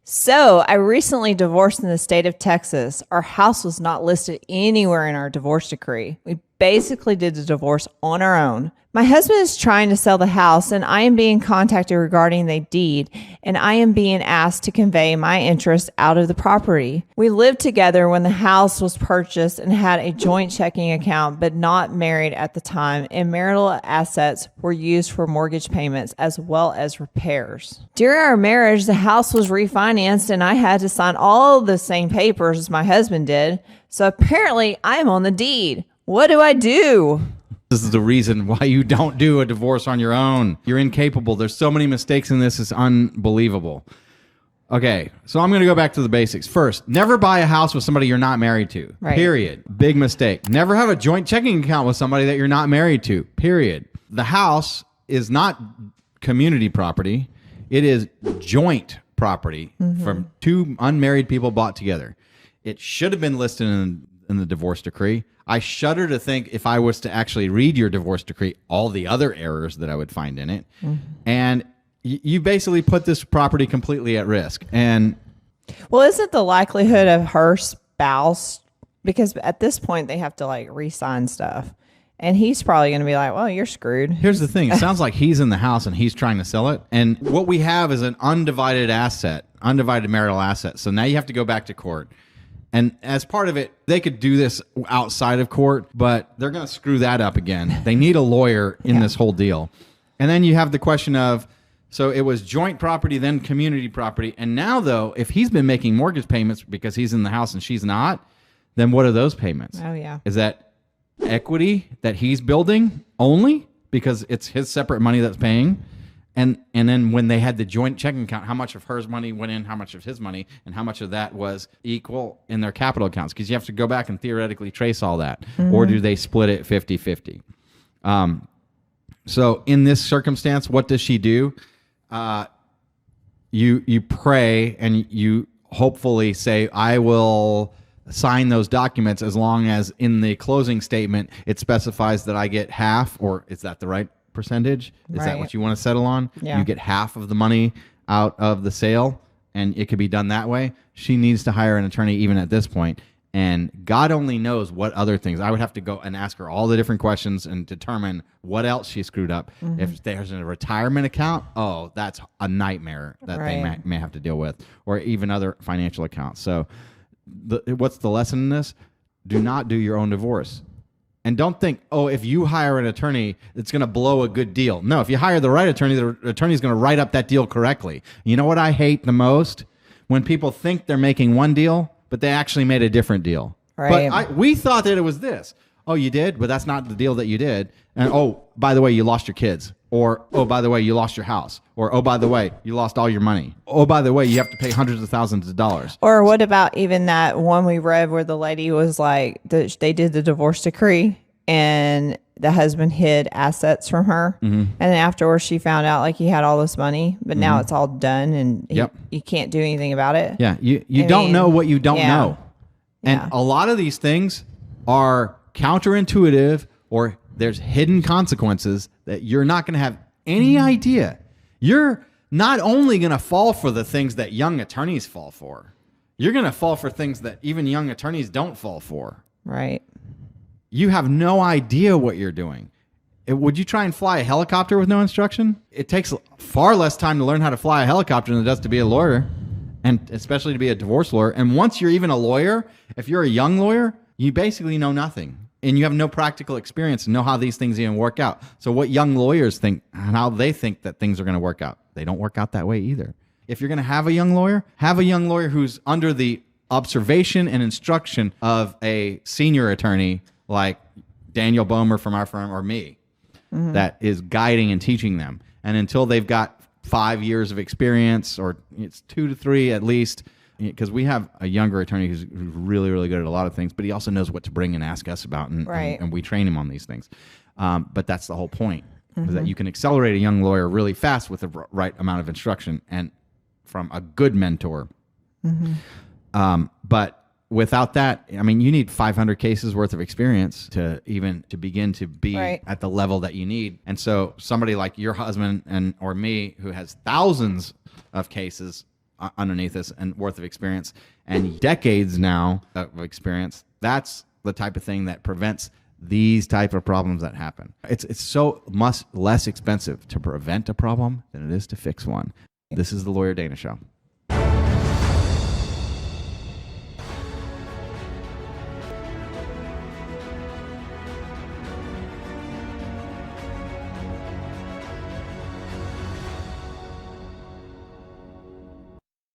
So, I recently divorced in the state of Texas. Our house was not listed anywhere in our divorce decree. We basically did the divorce on our own. My husband is trying to sell the house, and I am being contacted regarding the deed, and I am being asked to convey my interest out of the property. We lived together when the house was purchased and had a joint checking account, but not married at the time, and marital assets were used for mortgage payments as well as repairs. During our marriage, the house was refinanced, and I had to sign all the same papers as my husband did. So apparently, I'm on the deed. What do I do? This is the reason why you don't do a divorce on your own. You're incapable. There's so many mistakes in this. It's unbelievable. Okay, so I'm going to go back to the basics. First, never buy a house with somebody you're not married to. Right. Period. Big mistake. Never have a joint checking account with somebody that you're not married to. Period. The house is not community property. It is joint property from two unmarried people bought together. It should have been listed in the divorce decree. I shudder to think, if I was to actually read your divorce decree, all the other errors that I would find in it. And you basically put this property completely at risk. And well, isn't the likelihood of her spouse, because at this point they have to like re-sign stuff, and he's probably going to be like, well, you're screwed. Here's the thing. It sounds like he's in the house and he's trying to sell it. And what we have is an undivided marital asset. So now you have to go back to court. And as part of it, they could do this outside of court, but they're going to screw that up again. They need a lawyer in this whole deal. And then you have the question of, so it was joint property, then community property. And now, though, if he's been making mortgage payments because he's in the house and she's not, then what are those payments? Oh, yeah. Is that equity that he's building only because it's his separate money that's paying? And then when they had the joint checking account, how much of her money went in, how much of his money, and how much of that was equal in their capital accounts? Because you have to go back and theoretically trace all that. Or do they split it 50-50? So in this circumstance, what does she do? You pray and you hopefully say, I will sign those documents as long as in the closing statement it specifies that I get half, or is that the right percentage? Is that what you want to settle on? Yeah. You get half of the money out of the sale, and it could be done that way. She needs to hire an attorney even at this point, and God only knows what other things. I would have to go and ask her all the different questions and determine what else she screwed up. If there's a retirement account, oh, that's a nightmare that they may have to deal with, or even other financial accounts. So what's the lesson in this? Do not do your own divorce. And don't think, oh, if you hire an attorney, it's going to blow a good deal. No, if you hire the right attorney, the attorney's going to write up that deal correctly. You know what I hate the most? When people think they're making one deal, but they actually made a different deal. Right. But we thought that it was this. Oh, you did? But that's not the deal that you did. And oh, by the way, you lost your kids. Or, oh, by the way, you lost your house. Or, oh, by the way, you lost all your money. Oh, by the way, you have to pay hundreds of thousands of dollars. Or what about even that one we read where the lady was like, they did the divorce decree and the husband hid assets from her. And then afterwards she found out like he had all this money, but now it's all done and you can't do anything about it. Yeah, you don't know what you don't know. And a lot of these things are counterintuitive, or there's hidden consequences that you're not going to have any idea. You're not only going to fall for the things that young attorneys fall for, you're going to fall for things that even young attorneys don't fall for. Right. You have no idea what you're doing. Would you try and fly a helicopter with no instruction? It takes far less time to learn how to fly a helicopter than it does to be a lawyer, and especially to be a divorce lawyer. And once you're even a lawyer, if you're a young lawyer, you basically know nothing. And you have no practical experience to know how these things even work out. So what young lawyers think and how they think that things are going to work out, they don't work out that way either. If you're going to have a young lawyer who's under the observation and instruction of a senior attorney like Daniel Bomer from our firm or me, that is guiding and teaching them. And until they've got 5 years of experience, or it's 2 to 3 at least, because we have a younger attorney who's really, really good at a lot of things, but he also knows what to bring and ask us about, and we train him on these things. But that's the whole point, is that you can accelerate a young lawyer really fast with the right amount of instruction and from a good mentor. But without that, I mean, you need 500 cases worth of experience to begin to be Right. at the level that you need. And so somebody like your husband or me, who has thousands of cases underneath us and worth of experience and decades now of experience, that's the type of thing that prevents these type of problems that happen. It's so much less expensive to prevent a problem than it is to fix one. This is the Lawyer Dana Show.